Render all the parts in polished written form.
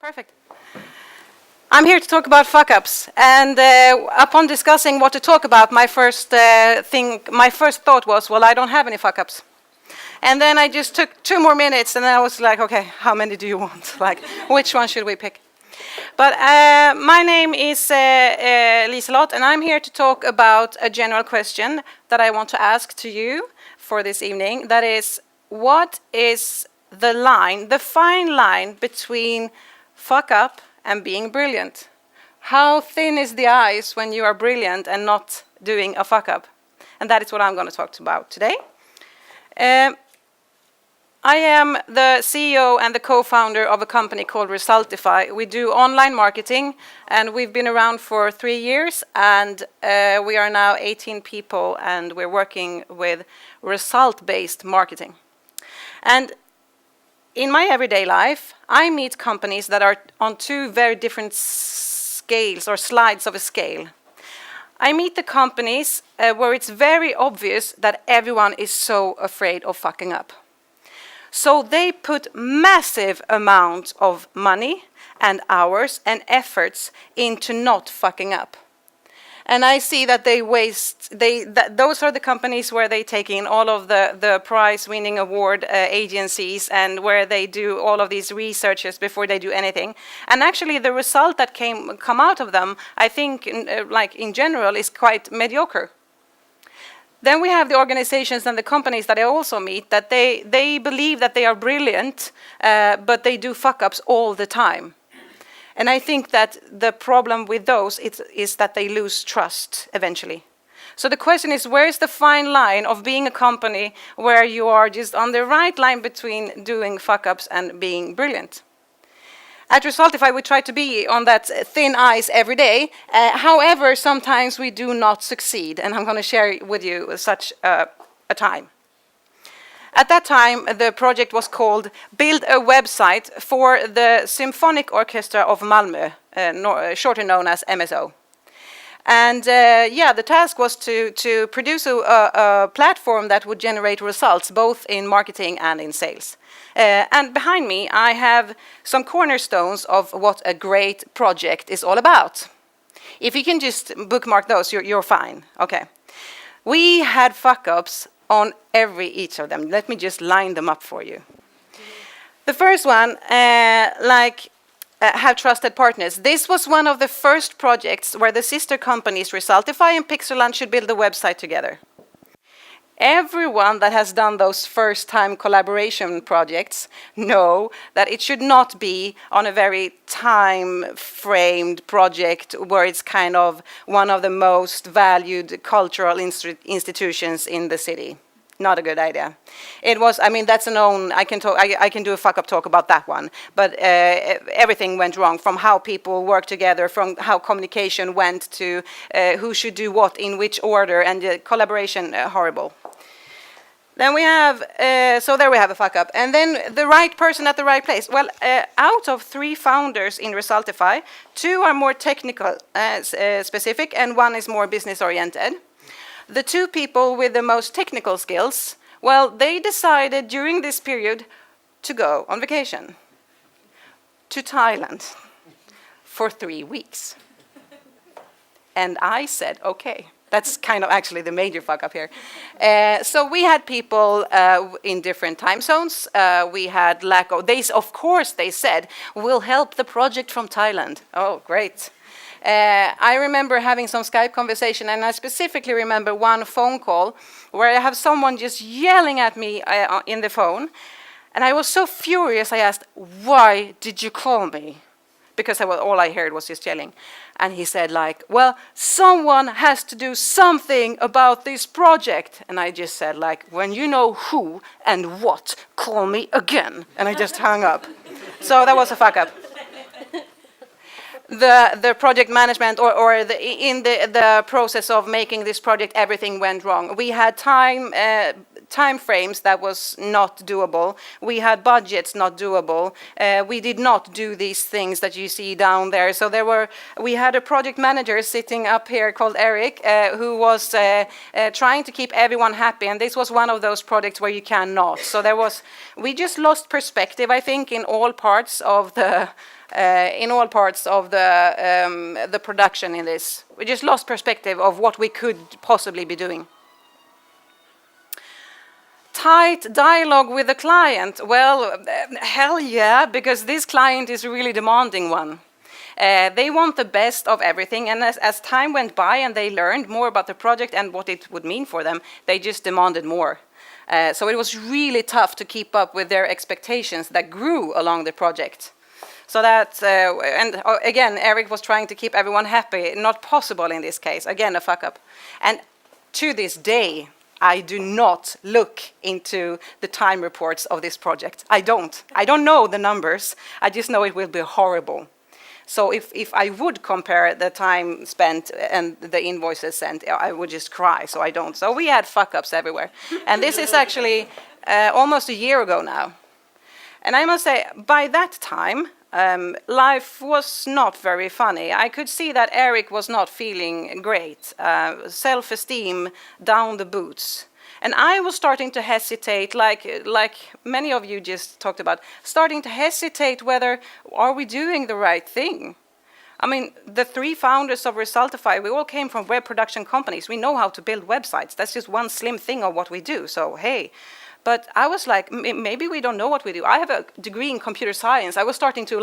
Perfect. I'm here to talk about fuck-ups, and upon discussing what to talk about, my first thought was, well, I don't have any fuck-ups. And then I just took 2 more minutes, and I was like, okay, how many do you want? Like, which one should we pick? But my name is Liselotte, and I'm here to talk about a general question that I want to ask to you for this evening. That is, what is the line, the fine line between fuck up and being brilliant? How thin is the ice when you are brilliant and not doing a fuck up? And that is what I'm going to talk about today. I am the CEO and the co-founder of a company called Resultify. We do online marketing, and we've been around for 3 years, and we are now 18 people, and we're working with result-based marketing. And in my everyday life, I meet companies that are on 2 very different scales or slides of a scale. I meet the companies where it's very obvious that everyone is so afraid of fucking up. So they put massive amounts of money and hours and efforts into not fucking up. And I see that they waste, those are the companies where they take in all of the prize-winning award agencies, and where they do all of these researches before they do anything. And actually the result that come out of them, I think, like in general, is quite mediocre. Then we have the organizations and the companies that I also meet that they believe that they are brilliant, but they do fuck-ups all the time. And I think that the problem with those is that they lose trust eventually. So the question is, where is the fine line of being a company where you are just on the right line between doing fuck-ups and being brilliant? At Resultify, we try to be on that thin ice every day. However, sometimes we do not succeed, and I'm going to share with you such a time. At that time, the project was called Build a Website for the Symphonic Orchestra of Malmö, shorter known as MSO. And the task was to produce a platform that would generate results, both in marketing and in sales. And behind me, I have some cornerstones of what a great project is all about. If you can just bookmark those, you're fine. Okay. We had fuck-ups on each of them. Let me just line them up for you. The first one, have trusted partners. This was one of the first projects where the sister companies Resultify and Pixelland should build a website together. Everyone that has done those first-time collaboration projects know that it should not be on a very time-framed project where it's kind of one of the most valued cultural institutions in the city. Not a good idea. It was, I mean, that's an own, I can do a fuck-up talk about that one. But everything went wrong, from how people work together, from how communication went to who should do what in which order, and collaboration, horrible. Then we have, so there we have a fuck-up. And then the right person at the right place. Well, out of 3 founders in Resultify, 2 are more technical specific, and 1 is more business-oriented. The 2 people with the most technical skills, well, they decided during this period to go on vacation to Thailand for 3 weeks. And I said, okay. That's kind of actually the major fuck up here. So we had people in different time zones. We had lack of, of course they said, we'll help the project from Thailand. Oh, great. I remember having some Skype conversation, and I specifically remember one phone call where I have someone just yelling at me in the phone. And I was so furious, I asked, why did you call me? Because all I heard was just yelling. And he said, like, well, someone has to do something about this project. And I just said, like, when you know who and what, call me again. And I just hung up. So that was a fuck up. The project management, in the process of making this project, everything went wrong. We had time frames that was not doable. We had budgets not doable. We did not do these things that you see down there. So we had a project manager sitting up here called Eric, who was trying to keep everyone happy, and this was one of those projects where you cannot. So we just lost perspective, I think, in all parts of the the production in this. We just lost perspective of what we could possibly be doing. Tight dialogue with the client. Well, hell yeah, because this client is a really demanding one. They want the best of everything, and as time went by and they learned more about the project and what it would mean for them, they just demanded more. So it was really tough to keep up with their expectations that grew along the project. So that, and again, Eric was trying to keep everyone happy. Not possible in this case. Again, a fuck up. And to this day, I do not look into the time reports of this project. I don't. I don't know the numbers. I just know it will be horrible. So if I would compare the time spent and the invoices sent, I would just cry. So I don't. So we had fuck ups everywhere. And this is actually almost a year ago now. And I must say, by that time, life was not very funny. I could see that Eric was not feeling great. Self-esteem down the boots. And I was starting to hesitate, like many of you just talked about, starting to hesitate whether, are we doing the right thing? I mean, the 3 founders of Resultify, we all came from web production companies. We know how to build websites. That's just one slim thing of what we do. So, hey. But I was like, maybe we don't know what we do. I have a degree in computer science. I was starting to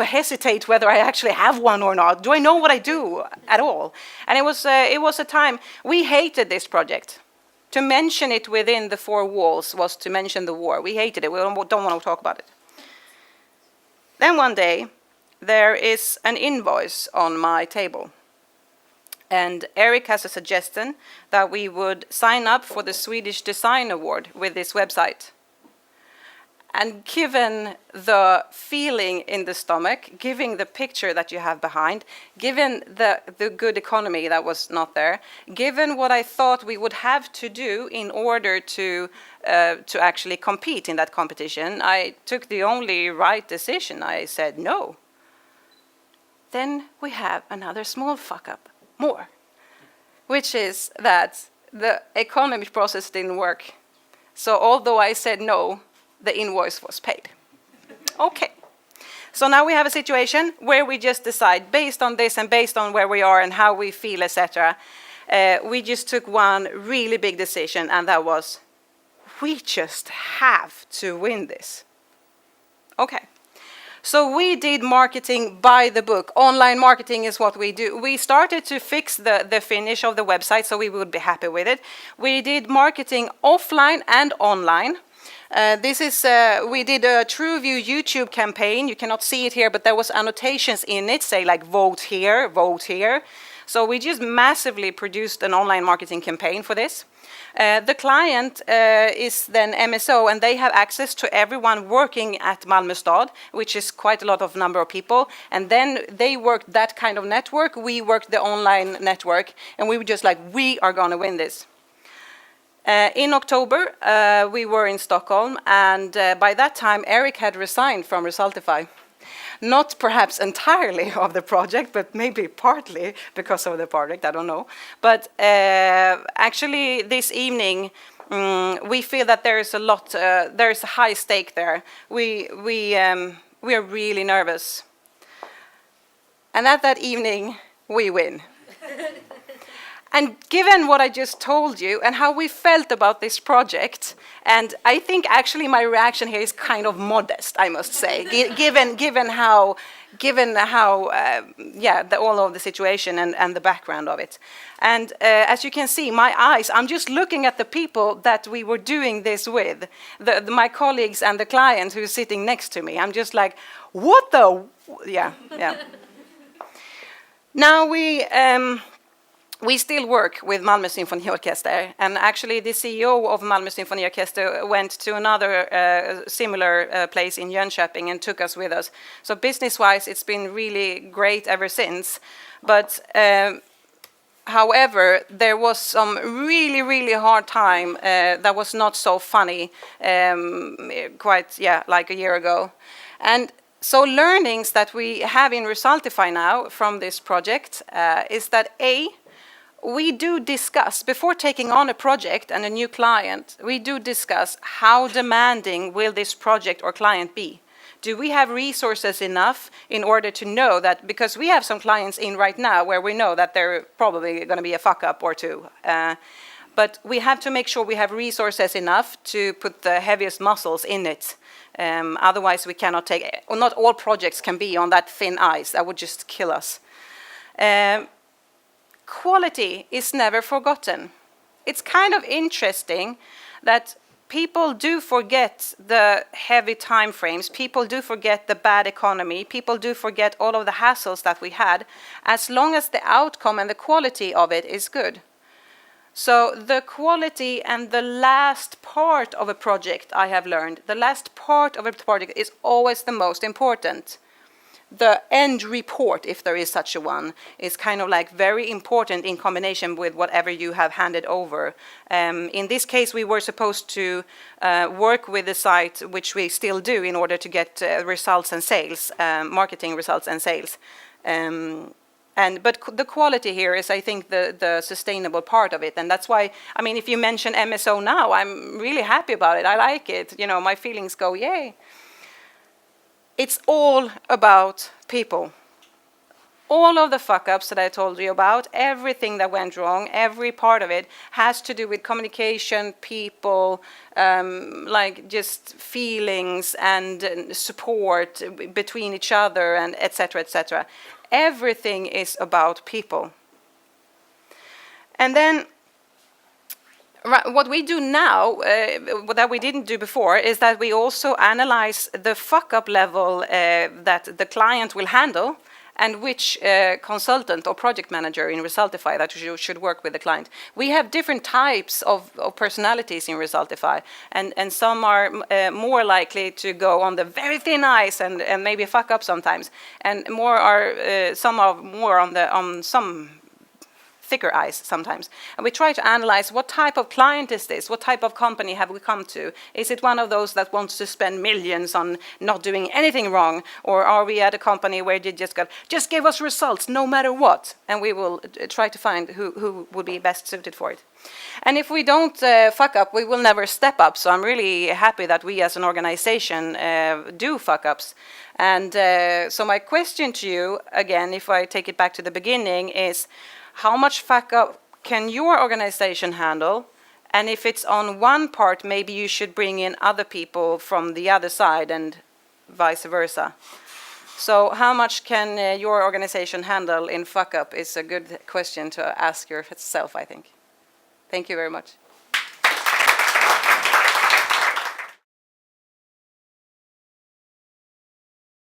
hesitate whether I actually have one or not. Do I know what I do at all? And it was a time, we hated this project. To mention it within the 4 walls was to mention the war. We hated it. We don't want to talk about it. Then one day, there is an invoice on my table. And Eric has a suggestion that we would sign up for the Swedish Design Award with this website. And given the feeling in the stomach, given the picture that you have behind, given the good economy that was not there, given what I thought we would have to do in order to actually compete in that competition, I took the only right decision. I said no. Then we have another small fuck up. More, which is that the economy process didn't work. So although I said no, the invoice was paid. Okay. So now we have a situation where we just decide, based on this and based on where we are and how we feel, etc., we just took one really big decision, and that was, we just have to win this. Okay. So we did marketing by the book. Online marketing is what we do. We started to fix the finish of the website so we would be happy with it. We did marketing offline and online. We did a TrueView YouTube campaign. You cannot see it here, but there was annotations in it, say like vote here, vote here. So we just massively produced an online marketing campaign for this. The client is then MSO, and they have access to everyone working at Malmö Stad, which is quite a lot of number of people. And then they worked that kind of network. We worked the online network, and we were just like, we are going to win this. In October, we were in Stockholm, and by that time, Eric had resigned from Resultify. Not perhaps entirely of the project, but maybe partly because of the project, I don't know. But actually this evening, we feel that there is a high stake there. We are really nervous. And at that evening, we win. And given what I just told you and how we felt about this project, and I think actually my reaction here is kind of modest, I must say, given how all of the situation and the background of it. And as you can see, my eyes, I'm just looking at the people that we were doing this with, my colleagues and the client who's sitting next to me. I'm just like, what the, yeah. Now we still work with Malmö Symfoniorkester, and actually the CEO of Malmö Symfoniorkester went to another similar place in Jönköping and took us with us. So business-wise, it's been really great ever since. But However, there was some really, really hard time that was not so funny like a year ago. And so learnings that we have in Resultify now from this project is that we do discuss, before taking on a project and a new client, we do discuss how demanding will this project or client be. Do we have resources enough in order to know that, because we have some clients in right now where we know that they're probably going to be a fuck up or two. But we have to make sure we have resources enough to put the heaviest muscles in it. Otherwise we cannot not all projects can be on that thin ice. That would just kill us. Quality is never forgotten. It's kind of interesting that people do forget the heavy time frames, people do forget the bad economy, people do forget all of the hassles that we had, as long as the outcome and the quality of it is good. So the quality and the last part of a project, I have learned, the last part of a project is always the most important. The end report, if there is such a one, is kind of like very important in combination with whatever you have handed over. In this case, we were supposed to work with the site, which we still do, in order to get results and sales, marketing results and sales. But the quality here is, I think, the sustainable part of it. And that's why, I mean, if you mention MSO now, I'm really happy about it. I like it. You know, my feelings go, yay. It's all about people. All of the fuck-ups that I told you about, everything that went wrong, every part of it has to do with communication, people, like just feelings and support between each other, and etc., etc. Everything is about people. And then what we do now, that we didn't do before, is that we also analyze the fuck-up level that the client will handle, and which consultant or project manager in Resultify that should work with the client. We have different types of personalities in Resultify, and some are more likely to go on the very thin ice and maybe fuck up sometimes, and some are more on some thicker ice sometimes. And we try to analyze what type of client is this, what type of company have we come to? Is it one of those that wants to spend millions on not doing anything wrong? Or are we at a company where they just give us results no matter what? And we will try to find who would be best suited for it. And if we don't fuck up, we will never step up. So I'm really happy that we as an organization do fuck ups. And so my question to you, again, if I take it back to the beginning, is how much fuck up can your organization handle? And if it's on one part, maybe you should bring in other people from the other side and vice versa. So how much can your organization handle in fuck up is a good question to ask yourself, I think. Thank you very much.